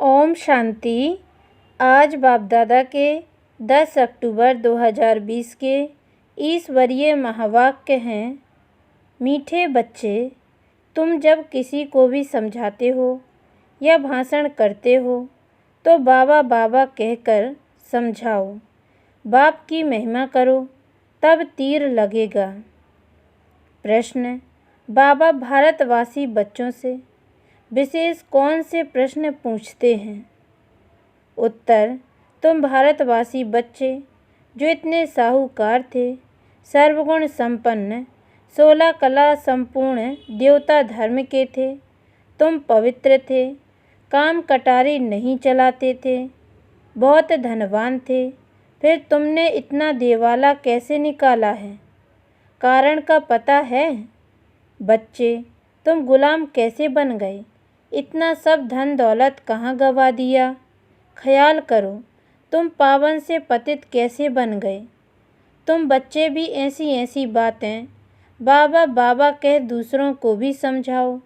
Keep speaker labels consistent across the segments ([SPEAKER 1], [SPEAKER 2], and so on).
[SPEAKER 1] ओम शांति। आज बाप दादा के 10 अक्टूबर 2020 के ईश्वरीय महावाक्य हैं। मीठे बच्चे, तुम जब किसी को भी समझाते हो या भाषण करते हो तो बाबा बाबा कहकर समझाओ। बाप की महिमा करो, तब तीर लगेगा। प्रश्न: बाबा भारतवासी बच्चों से विशेष कौन से प्रश्न पूछते हैं? उत्तर: तुम भारतवासी बच्चे जो इतने साहूकार थे, सर्वगुण संपन्न, 16 कला संपूर्ण देवता धर्म के थे, तुम पवित्र थे, काम कटारी नहीं चलाते थे, बहुत धनवान थे, फिर तुमने इतना देवाला कैसे निकाला है? कारण का पता है? बच्चे, तुम गुलाम कैसे बन गए? इतना सब धन दौलत कहाँ गवा दिया? ख्याल करो, तुम पावन से पतित कैसे बन गए? तुम बच्चे भी ऐसी ऐसी बातें बाबा बाबा कह दूसरों को भी समझाओ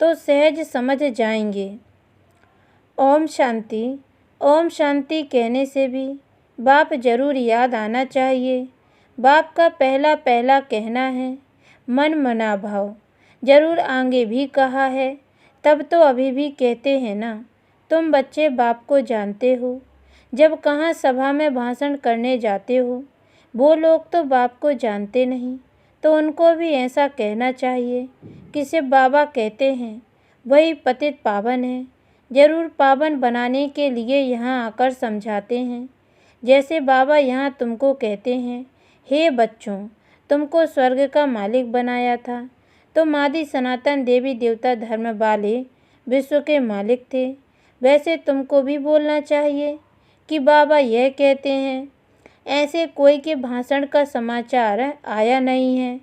[SPEAKER 1] तो सहज समझ जाएंगे। ओम शांति। ओम शांति कहने से भी बाप जरूर याद आना चाहिए। बाप का पहला पहला कहना है मन मना भाव। जरूर आगे भी कहा है, तब तो अभी भी कहते हैं ना। तुम बच्चे बाप को जानते हो। जब कहाँ सभा में भाषण करने जाते हो, वो लोग तो बाप को जानते नहीं, तो उनको भी ऐसा कहना चाहिए कि सिर्फ बाबा कहते हैं वही पतित पावन है। जरूर पावन बनाने के लिए यहाँ आकर समझाते हैं। जैसे बाबा यहाँ तुमको कहते हैं, हे बच्चों, तुमको स्वर्ग का मालिक बनाया था। तुम आदि सनातन देवी देवता धर्म वाले विश्व के मालिक थे। वैसे तुमको भी बोलना चाहिए कि बाबा यह कहते हैं। ऐसे कोई के भाषण का समाचार आया नहीं है।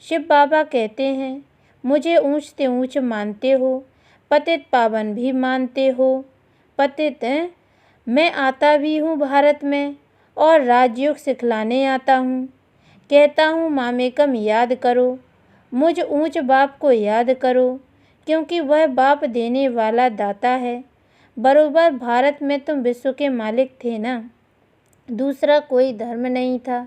[SPEAKER 1] शिव बाबा कहते हैं, मुझे ऊंच से ऊंच मानते हो, पतित पावन भी मानते हो। पतित मैं आता भी हूँ भारत में और राजयोग सिखलाने आता हूँ। कहता हूँ मामेकम याद करो, मुझ ऊंच बाप को याद करो, क्योंकि वह बाप देने वाला दाता है। बरोबर भारत में तुम विश्व के मालिक थे ना, दूसरा कोई धर्म नहीं था।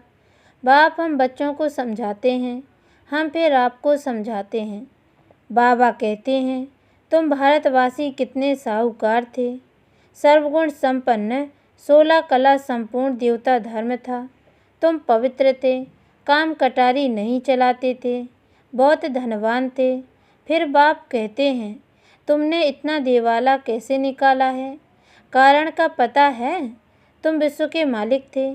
[SPEAKER 1] बाप हम बच्चों को समझाते हैं, हम फिर आपको समझाते हैं। बाबा कहते हैं, तुम भारतवासी कितने साहूकार थे। सर्वगुण संपन्न, 16 कला संपूर्ण देवता धर्म था। तुम पवित्र थे, काम कटारी नहीं चलाते थे, बहुत धनवान थे। फिर बाप कहते हैं, तुमने इतना देवाला कैसे निकाला है? कारण का पता है? तुम विश्व के मालिक थे,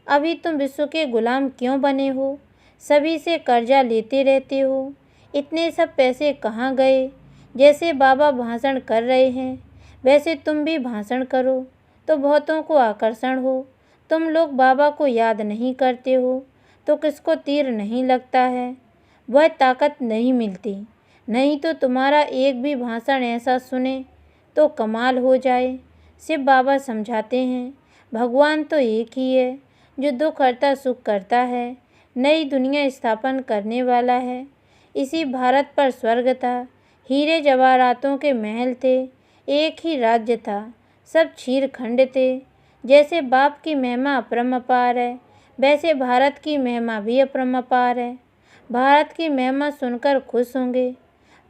[SPEAKER 1] अभी तुम विश्व के गुलाम क्यों बने हो? सभी से कर्जा लेते रहते हो। इतने सब पैसे कहाँ गए? जैसे बाबा भाषण कर रहे हैं वैसे तुम भी भाषण करो तो बहुतों को आकर्षण हो। तुम लोग बाबा को याद नहीं करते हो तो किसको तीर नहीं लगता है, वह ताकत नहीं मिलती। नहीं तो तुम्हारा एक भी भाषण ऐसा सुने तो कमाल हो जाए। शिव बाबा समझाते हैं, भगवान तो एक ही है जो दुख हरता सुख करता है, नई दुनिया स्थापन करने वाला है। इसी भारत पर स्वर्ग था, हीरे जवाहरातों के महल थे, एक ही राज्य था, सब क्षीर खंड थे। जैसे बाप की महिमा अपरंपार है, वैसे भारत की महिमा भी अपरंपार है। भारत की महिमा सुनकर खुश होंगे।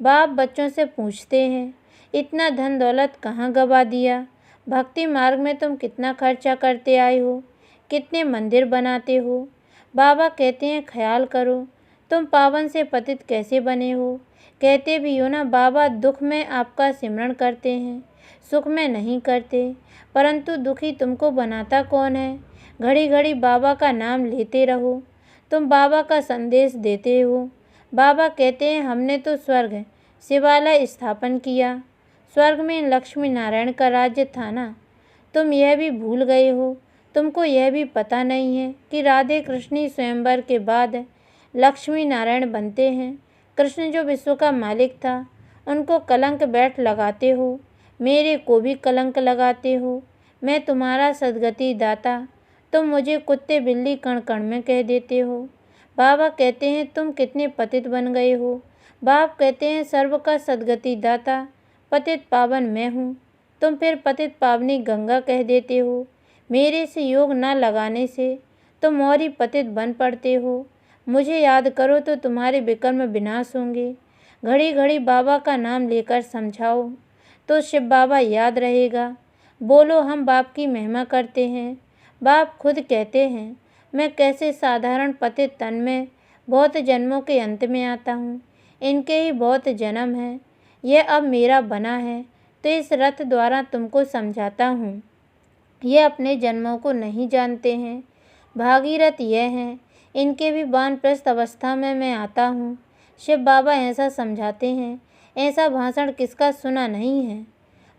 [SPEAKER 1] बाप बच्चों से पूछते हैं, इतना धन दौलत कहाँ गवा दिया? भक्ति मार्ग में तुम कितना खर्चा करते आए हो, कितने मंदिर बनाते हो? बाबा कहते हैं, ख्याल करो, तुम पावन से पतित कैसे बने हो? कहते भी हो ना, बाबा दुख में आपका सिमरण करते हैं, सुख में नहीं करते। परंतु दुखी तुमको बनाता कौन है? घड़ी घड़ी बाबा का नाम लेते रहो, तुम बाबा का संदेश देते हो। बाबा कहते हैं, हमने तो स्वर्ग शिवालय स्थापन किया। स्वर्ग में लक्ष्मी नारायण का राज्य था ना, तुम यह भी भूल गए हो। तुमको यह भी पता नहीं है कि राधे कृष्ण स्वयंवर के बाद लक्ष्मी नारायण बनते हैं। कृष्ण जो विश्व का मालिक था, उनको कलंक बैठ लगाते हो, मेरे को भी कलंक लगाते हो। मैं तुम्हारा सदगति दाता, तुम मुझे कुत्ते बिल्ली कण कण में कह देते हो। बाबा कहते हैं, तुम कितने पतित बन गए हो। बाप कहते हैं, सर्व का सदगति दाता पतित पावन मैं हूँ, तुम फिर पतित पावनी गंगा कह देते हो। मेरे से योग न लगाने से तुम और ही पतित बन पड़ते हो। मुझे याद करो तो तुम्हारे विकर्म विनाश होंगे। घड़ी घड़ी बाबा का नाम लेकर समझाओ तो शिव बाबा याद रहेगा। बोलो हम बाप की महिमा करते हैं। बाप खुद कहते हैं, मैं कैसे साधारण पतित तन में बहुत जन्मों के अंत में आता हूँ। इनके ही बहुत जन्म हैं। यह अब मेरा बना है तो इस रथ द्वारा तुमको समझाता हूँ। ये अपने जन्मों को नहीं जानते हैं। भागीरथ यह हैं, इनके भी वानप्रस्थ अवस्था में मैं आता हूँ। शिव बाबा ऐसा समझाते हैं। ऐसा भाषण किसका सुना नहीं है।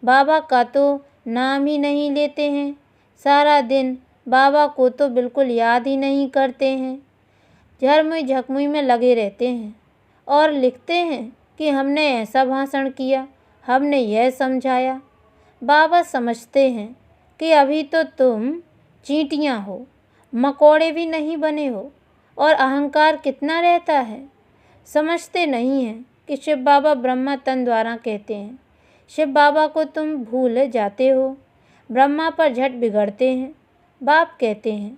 [SPEAKER 1] बाबा का तो नाम ही नहीं लेते हैं। सारा दिन बाबा को तो बिल्कुल याद ही नहीं करते हैं। झरमुई झकमुई में लगे रहते हैं और लिखते हैं कि हमने ऐसा भाषण किया, हमने यह समझाया। बाबा समझते हैं कि अभी तो तुम चींटियाँ हो, मकोड़े भी नहीं बने हो और अहंकार कितना रहता है। समझते नहीं हैं कि शिव बाबा ब्रह्मा तन द्वारा कहते हैं। शिव बाबा को तुम भूल जाते हो, ब्रह्मा पर झट बिगड़ते हैं। बाप कहते हैं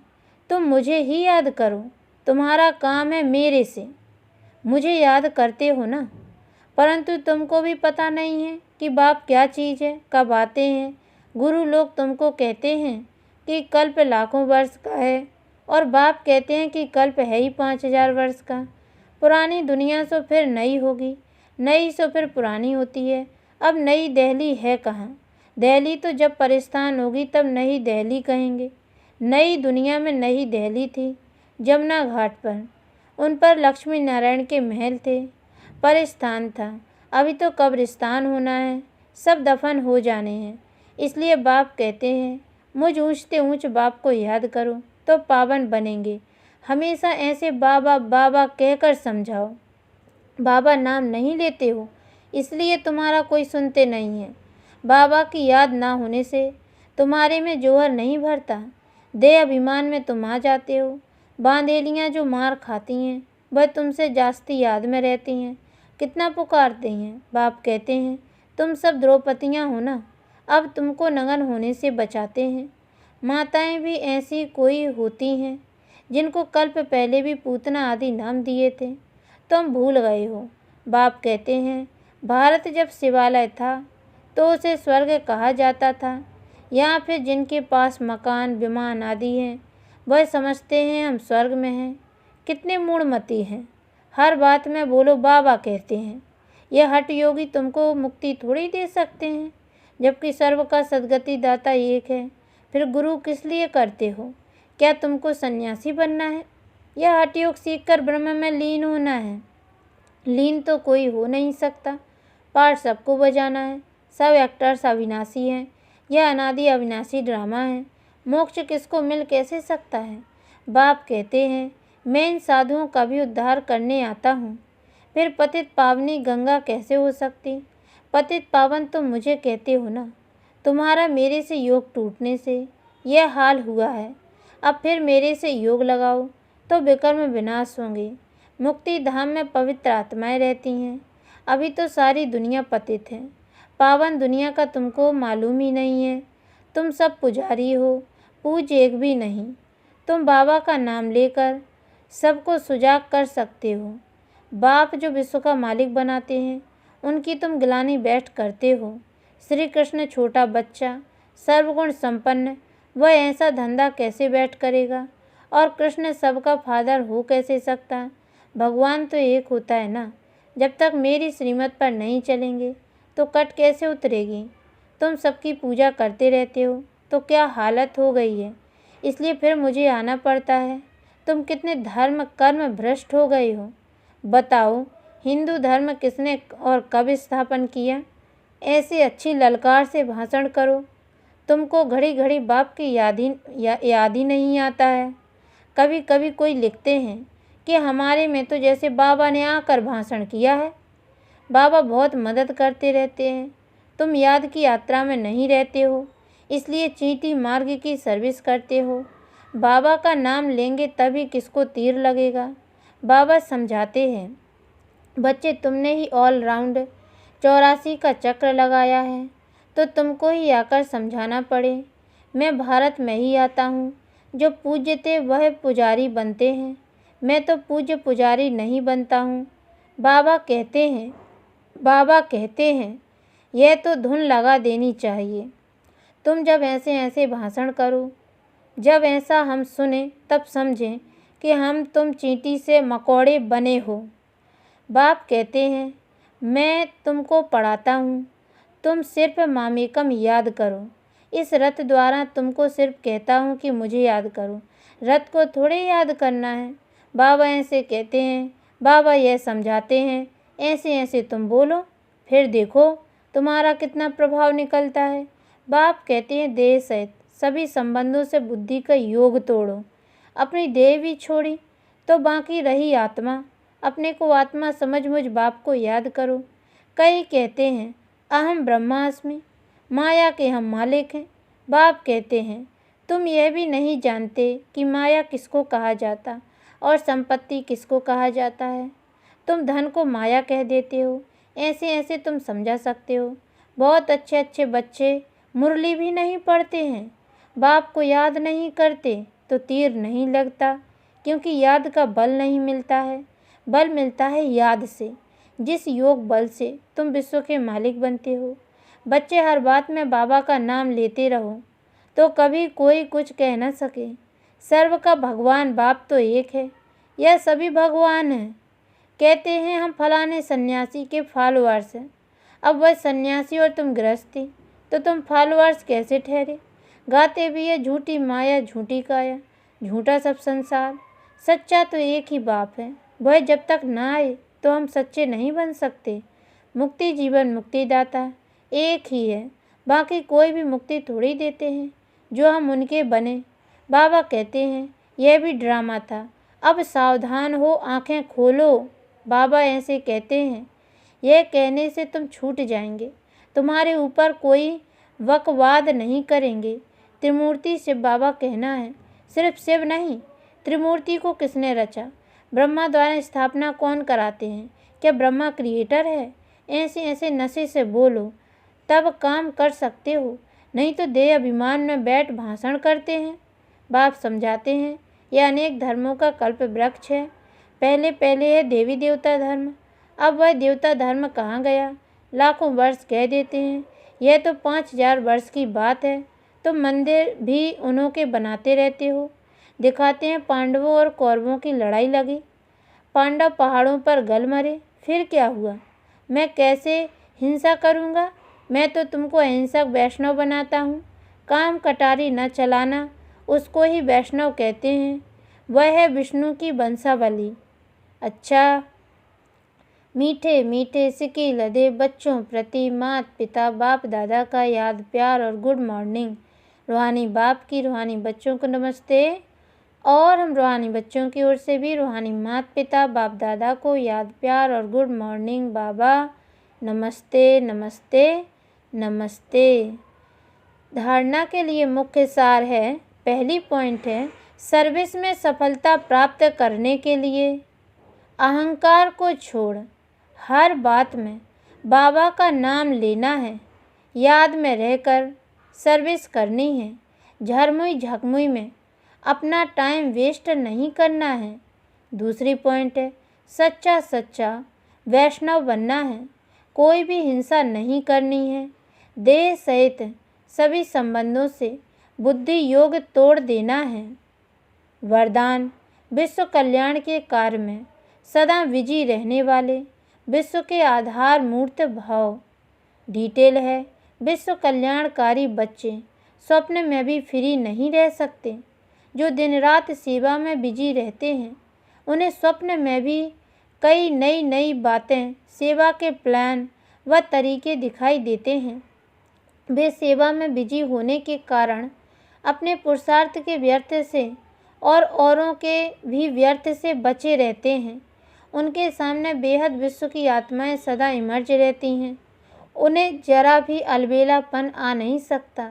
[SPEAKER 1] तुम मुझे ही याद करो, तुम्हारा काम है मेरे से। मुझे याद करते हो ना, परंतु तुमको भी पता नहीं है कि बाप क्या चीज़ है, कब आते हैं। गुरु लोग तुमको कहते हैं कि कल्प लाखों वर्ष का है और बाप कहते हैं कि कल्प है ही 5000 वर्ष का। पुरानी दुनिया सो फिर नई होगी, नई सो फिर पुरानी होती है। अब नई दिल्ली है कहाँ। दिल्ली तो जब परिस्तान होगी तब नई दिल्ली कहेंगे। नई दुनिया में नई दिल्ली थी जमुना घाट पर, उन पर लक्ष्मी नारायण के महल थे, परिस्तान था। अभी तो कब्रिस्तान होना है, सब दफन हो जाने हैं। इसलिए बाप कहते हैं मुझ ऊँचते ऊँच बाप को याद करो तो पावन बनेंगे। हमेशा ऐसे बाबा बाबा कहकर समझाओ। बाबा नाम नहीं लेते हो इसलिए तुम्हारा कोई सुनते नहीं है। बाबा की याद ना होने से तुम्हारे में जोहर नहीं भरता। देह अभिमान में तुम आ जाते हो। बांदेलियाँ जो मार खाती हैं वह तुमसे जास्ती याद में रहती हैं, कितना पुकारते हैं। बाप कहते हैं तुम सब द्रौपदियाँ हो ना, अब तुमको नगन होने से बचाते हैं। माताएं भी ऐसी कोई होती हैं जिनको कल्प पहले भी पूतना आदि नाम दिए थे, तुम भूल गए हो। बाप कहते हैं भारत जब शिवालय था तो उसे स्वर्ग कहा जाता था। यहाँ फिर जिनके पास मकान विमान आदि हैं वह समझते हैं हम स्वर्ग में हैं। कितने मूढ़मती हैं, हर बात में बोलो बाबा कहते हैं। यह हठ योगी तुमको मुक्ति थोड़ी दे सकते हैं, जबकि सर्व का सद्गति दाता एक है। फिर गुरु किस लिए करते हो? क्या तुमको सन्यासी बनना है या हठ योग सीखकर ब्रह्म में लीन होना है? लीन तो कोई हो नहीं सकता। पाठ सबको बजाना है। सब एक्टर्स अविनाशी हैं। यह अनादि अविनाशी ड्रामा है। मोक्ष किसको मिल कैसे सकता है? बाप कहते हैं मैं इन साधुओं का भी उद्धार करने आता हूँ। फिर पतित पावनी गंगा कैसे हो सकती? पतित पावन तो मुझे कहते हो ना। तुम्हारा मेरे से योग टूटने से यह हाल हुआ है। अब फिर मेरे से योग लगाओ तो विकर्म विनाश होंगे। मुक्ति धाम में पवित्र आत्माएं रहती हैं। अभी तो सारी दुनिया पतित है। पावन दुनिया का तुमको मालूम ही नहीं है। तुम सब पुजारी हो, पूज्य एक भी नहीं। तुम बाबा का नाम लेकर सबको सुजाग कर सकते हो। बाप जो विश्व का मालिक बनाते हैं उनकी तुम गिलानी बैठ करते हो। श्री कृष्ण छोटा बच्चा, सर्वगुण संपन्न, वह ऐसा धंधा कैसे बैठ करेगा? और कृष्ण सबका फादर हो कैसे सकता? भगवान तो एक होता है ना। जब तक मेरी श्रीमत पर नहीं चलेंगे तो कट कैसे उतरेगी? तुम सबकी पूजा करते रहते हो तो क्या हालत हो गई है, इसलिए फिर मुझे आना पड़ता है। तुम कितने धर्म कर्म भ्रष्ट हो गए हो। बताओ हिंदू धर्म किसने और कब स्थापन किया? ऐसे अच्छी ललकार से भाषण करो। तुमको घड़ी घड़ी बाप की याद ही नहीं आता है। कभी कभी कोई लिखते हैं कि हमारे में तो जैसे बाबा ने आकर भाषण किया है। बाबा बहुत मदद करते रहते हैं। तुम याद की यात्रा में नहीं रहते हो, इसलिए चींटी मार्ग की सर्विस करते हो। बाबा का नाम लेंगे तभी किसको तीर लगेगा। बाबा समझाते हैं बच्चे तुमने ही ऑल राउंड 84 का चक्र लगाया है। तो तुमको ही आकर समझाना पड़े। मैं भारत में ही आता हूँ। जो पूज्य थे वह पुजारी बनते हैं, मैं तो पूज्य पुजारी नहीं बनता हूँ। बाबा कहते हैं यह तो धुन लगा देनी चाहिए। तुम जब ऐसे ऐसे भाषण करो, जब ऐसा हम सुने तब समझें कि हम तुम चींटी से मकोड़े बने हो। बाप कहते हैं मैं तुमको पढ़ाता हूँ, तुम सिर्फ मामेकम याद करो। इस रथ द्वारा तुमको सिर्फ कहता हूँ कि मुझे याद करो, रथ को थोड़े याद करना है। बाबा ऐसे कहते हैं, बाबा यह समझाते हैं, ऐसे ऐसे तुम बोलो, फिर देखो तुम्हारा कितना प्रभाव निकलता है। बाप कहते हैं देह सहित सभी संबंधों से बुद्धि का योग तोड़ो। अपनी देह भी छोड़ी तो बाकी रही आत्मा। अपने को आत्मा समझ मुझ बाप को याद करो। कई कहते हैं अहम ब्रह्मास्मि, माया के हम मालिक हैं। बाप कहते हैं तुम यह भी नहीं जानते कि माया किसको कहा जाता और संपत्ति किसको कहा जाता है। तुम धन को माया कह देते हो। ऐसे ऐसे तुम समझा सकते हो। बहुत अच्छे अच्छे बच्चे मुरली भी नहीं पढ़ते हैं, बाप को याद नहीं करते तो तीर नहीं लगता, क्योंकि याद का बल नहीं मिलता है। बल मिलता है याद से, जिस योग बल से तुम विश्व के मालिक बनते हो। बच्चे हर बात में बाबा का नाम लेते रहो तो कभी कोई कुछ कह न सके। सर्व का भगवान बाप तो एक है, यह सभी भगवान हैं। कहते हैं हम फलाने सन्यासी के फॉलोअर्स हैं। अब वह सन्यासी और तुम गृहस्थी, तो तुम फॉलोअर्स कैसे ठहरे। गाते भी है झूठी माया झूठी काया, झूठा सब संसार। सच्चा तो एक ही बाप है, वह जब तक ना आए तो हम सच्चे नहीं बन सकते। मुक्ति जीवन मुक्तिदाता एक ही है, बाकी कोई भी मुक्ति थोड़ी देते हैं जो हम उनके बने। बाबा कहते हैं यह भी ड्रामा था, अब सावधान हो आंखें खोलो। बाबा ऐसे कहते हैं, यह कहने से तुम छूट जाएंगे, तुम्हारे ऊपर कोई वकवाद नहीं करेंगे। त्रिमूर्ति शिव बाबा कहना है, सिर्फ शिव नहीं, त्रिमूर्ति को किसने रचा, ब्रह्मा द्वारा स्थापना कौन कराते हैं, क्या ब्रह्मा क्रिएटर है। ऐसे ऐसे नशे से बोलो तब काम कर सकते हो, नहीं तो देह अभिमान में बैठ भाषण करते हैं। बाप समझाते हैं यह अनेक धर्मों का कल्प वृक्ष है। पहले पहले है देवी देवता धर्म, अब वह देवता धर्म कहाँ गया। लाखों वर्ष कह देते हैं, यह तो 5000 वर्ष की बात है। तुम मंदिर भी उन्हों के बनाते रहते हो। दिखाते हैं पांडवों और कौरवों की लड़ाई लगी, पांडव पहाड़ों पर गल मरे, फिर क्या हुआ। मैं कैसे हिंसा करूँगा, मैं तो तुमको अहिंसक वैष्णव बनाता हूँ। काम कटारी न चलाना, उसको ही वैष्णव कहते हैं, वह है विष्णु की वंशावली। अच्छा, मीठे मीठे सिक्के लदे बच्चों प्रति माता पिता बाप दादा का याद प्यार और गुड मॉर्निंग। रूहानी बाप की रूहानी बच्चों को नमस्ते, और हम रूहानी बच्चों की ओर से भी रूहानी माता पिता बाप दादा को याद प्यार और गुड मॉर्निंग। बाबा नमस्ते नमस्ते नमस्ते। धारणा के लिए मुख्य सार है, पहली पॉइंट है, सर्विस में सफलता प्राप्त करने के लिए अहंकार को छोड़ हर बात में बाबा का नाम लेना है, याद में रहकर सर्विस करनी है। झरमुई झकमुई में अपना टाइम वेस्ट नहीं करना है। दूसरी पॉइंट है, सच्चा सच्चा वैष्णव बनना है, कोई भी हिंसा नहीं करनी है। देह सहित सभी संबंधों से बुद्धि योग तोड़ देना है। वरदान, विश्व कल्याण के कार्य में सदा विजयी रहने वाले, विश्व के आधार मूर्त भाव। डिटेल है, विश्व कल्याणकारी बच्चे स्वप्न में भी फ्री नहीं रह सकते। जो दिन रात सेवा में बिजी रहते हैं, उन्हें स्वप्न में भी कई नई नई बातें, सेवा के प्लान व तरीके दिखाई देते हैं। वे सेवा में बिजी होने के कारण अपने पुरुषार्थ के व्यर्थ से और औरों के भी व्यर्थ से बचे रहते हैं। उनके सामने बेहद विश्व की आत्माएं सदा इमर्ज रहती हैं, उन्हें जरा भी अलबेलापन आ नहीं सकता।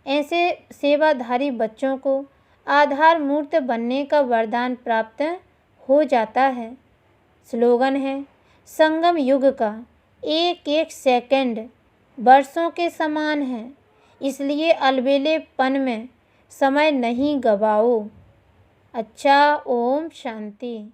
[SPEAKER 1] ऐसे सेवाधारी बच्चों को आधार मूर्त बनने का वरदान प्राप्त हो जाता है। स्लोगन है, संगम युग का एक एक सेकंड वर्षों के समान हैं, इसलिए अलबेलेपन में समय नहीं गवाओ। अच्छा, ओम शांति।